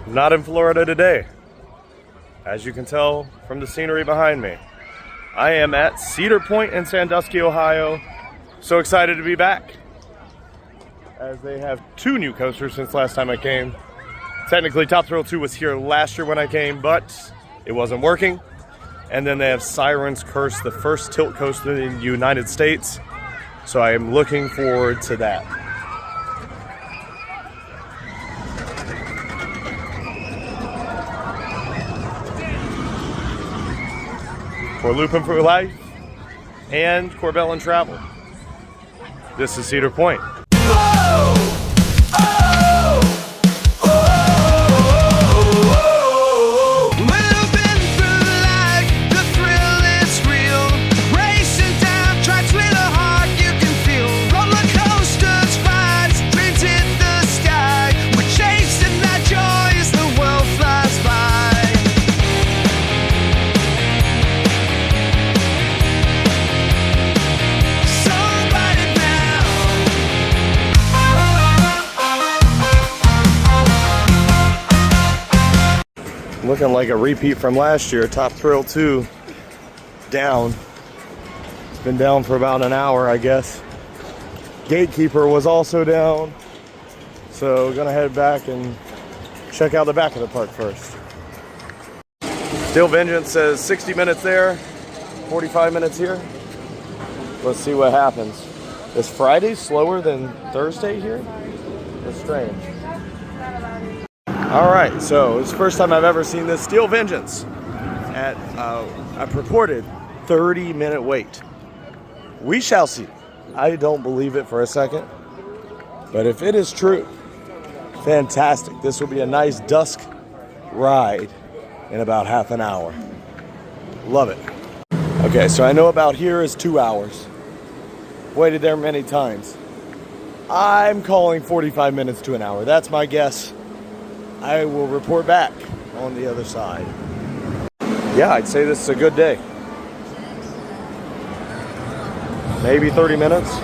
Not in Florida today. As you can tell from the scenery behind me, I am at Cedar Point in Sandusky, Ohio. So excited to be back, as they have 2 new coasters since last time I came. Technically, Top Thrill 2 was here last year when I came, but it wasn't working. And then they have Sirens Curse, the first tilt coaster in the United States. So I am looking forward to that. For Loopin for Life and Corbin Travel, this is Cedar Point. Looking like a repeat from last year. Top Thrill 2 down. It's been down for about an hour, I guess. Gatekeeper was also down. So gonna head back and check out the back of the park first. Steel Vengeance says 60 minutes there, 45 minutes here. Let's see what happens. Is Friday slower than Thursday here? That's strange. All right, so it's the first time I've ever seen this Steel Vengeance at a purported 30-minute wait. We shall see. I don't believe it for a second, but if it is true, fantastic. This will be a nice dusk ride in about half an hour. Love it. Okay, so I know about here is 2 hours. Waited there many times. I'm calling 45 minutes to an hour. That's my guess. I will report back on the other side. Yeah, I'd say this is a good day. Maybe 30 minutes.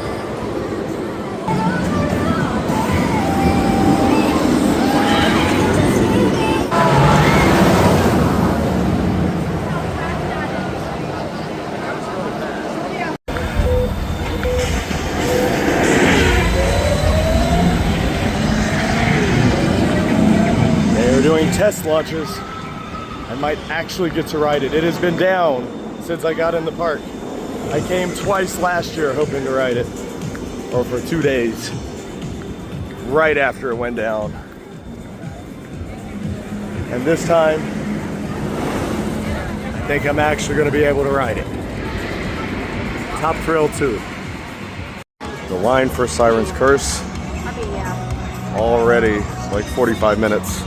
Doing test launches. I might actually get to ride it. It has been down since I got in the park. I came twice last year hoping to ride it, or for 2 days, right after it went down. And this time, I think I'm actually going to be able to ride it. Top Thrill 2. The line for Sirens Curse, already like 45 minutes.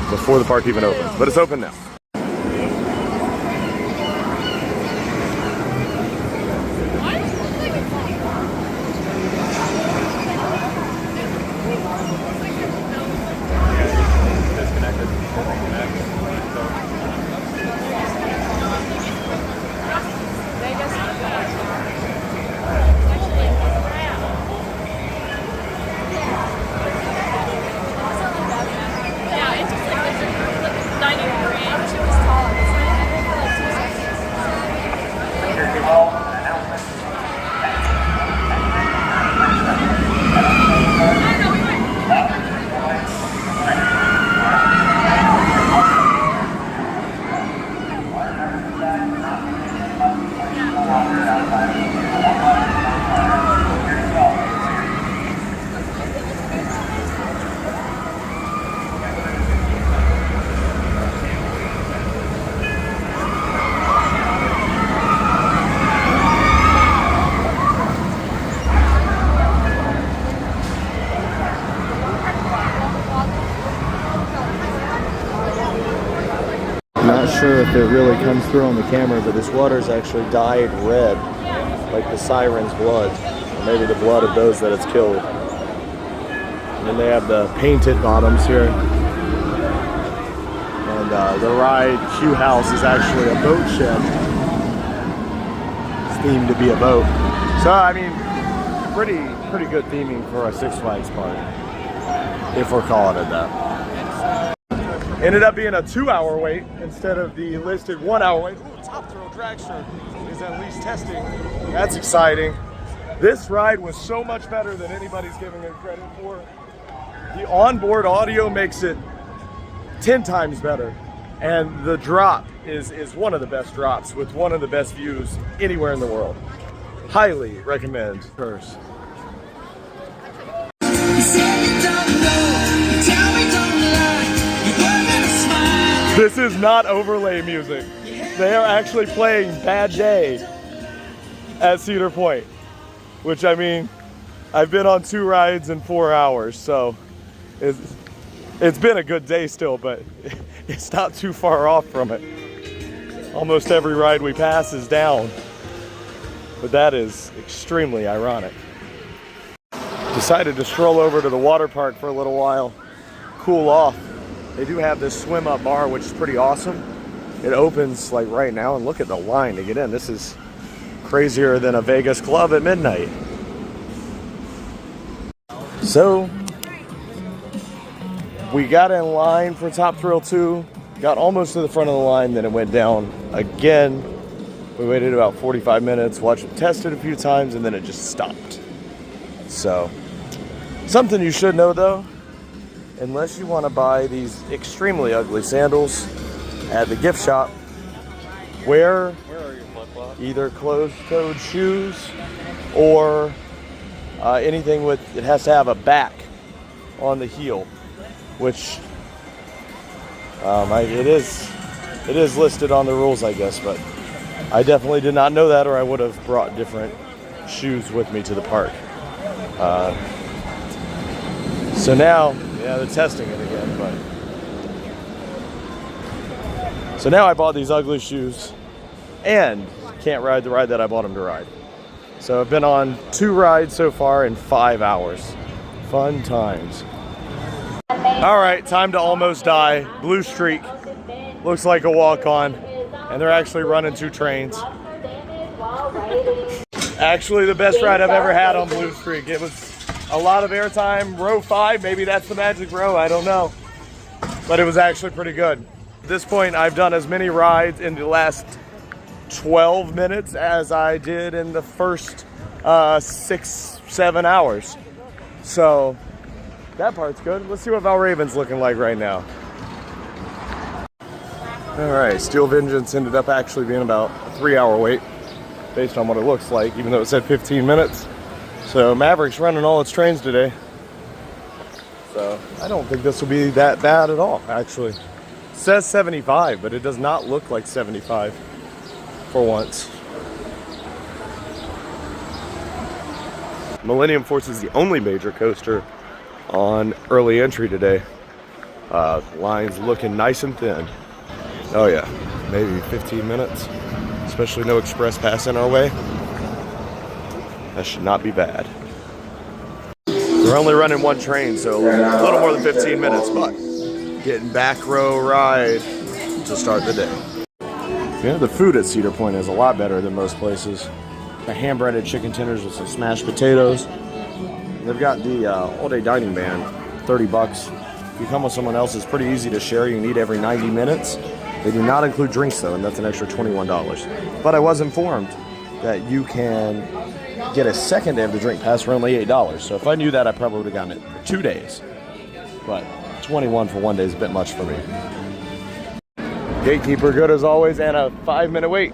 Before the park even opens, but it's open now. Not sure if it really comes through on the camera, but this water is actually dyed red, like the siren's blood, or maybe the blood of those that it's killed. And then they have the painted bottoms here. And the ride Q House is actually a boat shed. It's themed to be a boat. So I mean, pretty good theming for a Six Flags park. if we're calling it that. Ended up being a 2-hour wait instead of the listed 1-hour wait. Ooh, Top Thrill Dragster is at least testing. That's exciting. This ride was so much better than anybody's giving it credit for. The onboard audio makes it 10 times better. And the drop is one of the best drops with one of the best views anywhere in the world. Highly recommend Curse. This is not overlay music. They are actually playing Bad Day at Cedar Point, which, I mean, I've been on 2 rides in 4 hours, so it's been a good day still, but it's not too far off from it. Almost every ride we pass is down, but that is extremely ironic. Decided to stroll over to the water park for a little while, cool off. They do have this swim up bar, which is pretty awesome. It opens like right now, and look at the line to get in. This is crazier than a Vegas club at midnight. So we got in line for Top Thrill 2, got almost to the front of the line, then it went down again. We waited about 45 minutes, watched it tested a few times, and then it just stopped. So, something you should know though, unless you want to buy these extremely ugly sandals at the gift shop, wear either closed-toed shoes or anything with, it has to have a back on the heel, which it is listed on the rules, I guess, but I definitely did not know that, or I would have brought different shoes with me to the park. So now, yeah, they're testing it again, but. So now I bought these ugly shoes and can't ride the ride that I bought them to ride. So I've been on 2 rides so far in 5 hours. Fun times. All right, time to almost die. Blue Streak looks like a walk-on, and they're actually running 2 trains. Actually, the best ride I've ever had on Blue Streak. It was a lot of airtime, row 5, maybe that's the magic row, I don't know. But it was actually pretty good. At this point, I've done as many rides in the last 12 minutes as I did in the first 6-7 hours. So that part's good. Let's see what Valraven's looking like right now. All right, Steel Vengeance ended up actually being about a 3-hour wait based on what it looks like, even though it said 15 minutes. So Maverick's running all its trains today. So I don't think this will be that bad at all, actually. It says 75, but it does not look like 75 for once. Millennium Force is the only major coaster on early entry today. Lines looking nice and thin. Oh yeah, maybe 15 minutes, especially no express pass in our way. That should not be bad. We're only running 1 train, so a little more than 15 minutes, but getting back row ride to start the day. Yeah, the food at Cedar Point is a lot better than most places. The hand-breaded chicken tenders with some smashed potatoes. They've got the all-day dining ban, 30 bucks. If you come with someone else, it's pretty easy to share. You can eat every 90 minutes. They do not include drinks though, and that's an extra $21. But I was informed that you can get a second day of the drink pass for only $8. So if I knew that, I probably would have gotten it for 2 days. But 21 for 1 day is a bit much for me. Gatekeeper good as always, and a 5-minute wait.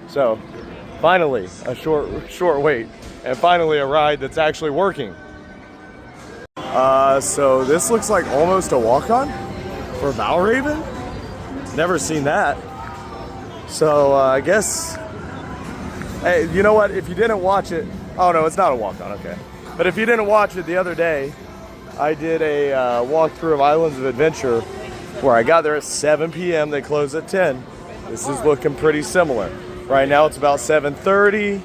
So finally a short wait, and finally a ride that's actually working. So this looks like almost a walk-on for Valraven. Never seen that. So I guess, hey, you know what? If you didn't watch it, oh no, it's not a walk-on, okay. But if you didn't watch it the other day, I did a walkthrough of Islands of Adventure where I got there at 7 p.m. They close at 10. This is looking pretty similar. Right now it's about 7:30.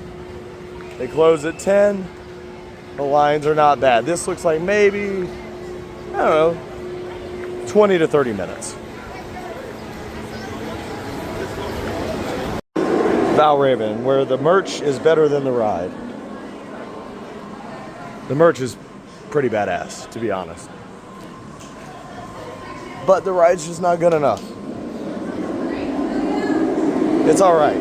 They close at 10. The lines are not bad. This looks like maybe, I don't know, 20 to 30 minutes. Valraven, where the merch is better than the ride. The merch is pretty badass, to be honest. But the ride's just not good enough. It's all right.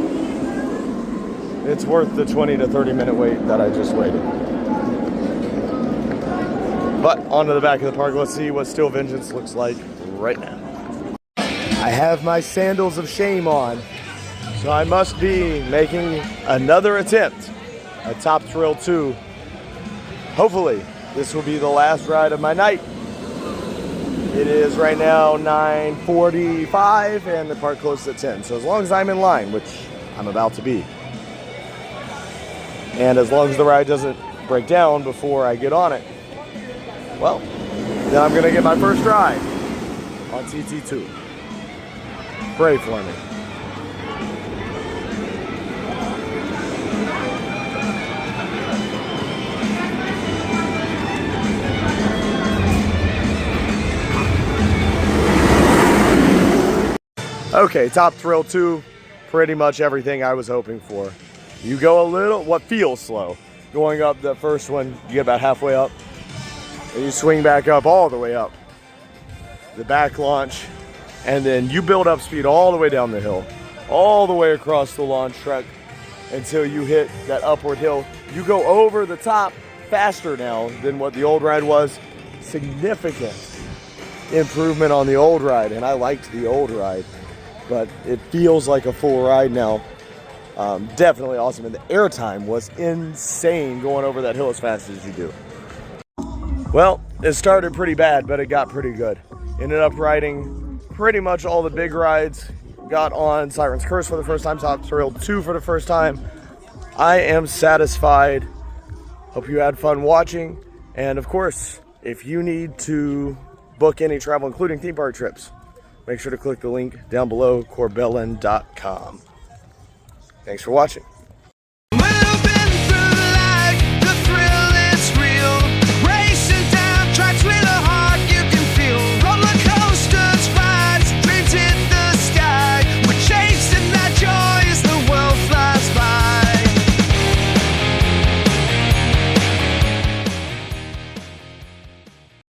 It's worth the 20 to 30 minute wait that I just waited. But onto the back of the park. Let's see what Steel Vengeance looks like right now. I have my sandals of shame on, so I must be making another attempt at Top Thrill 2. Hopefully, this will be the last ride of my night. It is right now 9:45 and the park closes at 10. So as long as I'm in line, which I'm about to be, and as long as the ride doesn't break down before I get on it, well, then I'm gonna get my first ride on TT2. Pray for me. Okay, Top Thrill 2, pretty much everything I was hoping for. You go a little, what feels slow, going up the first one, you get about halfway up, and you swing back up all the way up. The back launch, and then you build up speed all the way down the hill, all the way across the launch track until you hit that upward hill. You go over the top faster now than what the old ride was. Significant improvement on the old ride, and I liked the old ride, but it feels like a full ride now. Definitely awesome, and the airtime was insane going over that hill as fast as you do. Well, it started pretty bad, but it got pretty good. Ended up riding pretty much all the big rides. Got on Sirens Curse for the first time, Top Thrill 2 for the first time. I am satisfied. Hope you had fun watching. And of course, if you need to book any travel, including theme park trips, make sure to click the link down below, corbellin.com. Thanks for watching.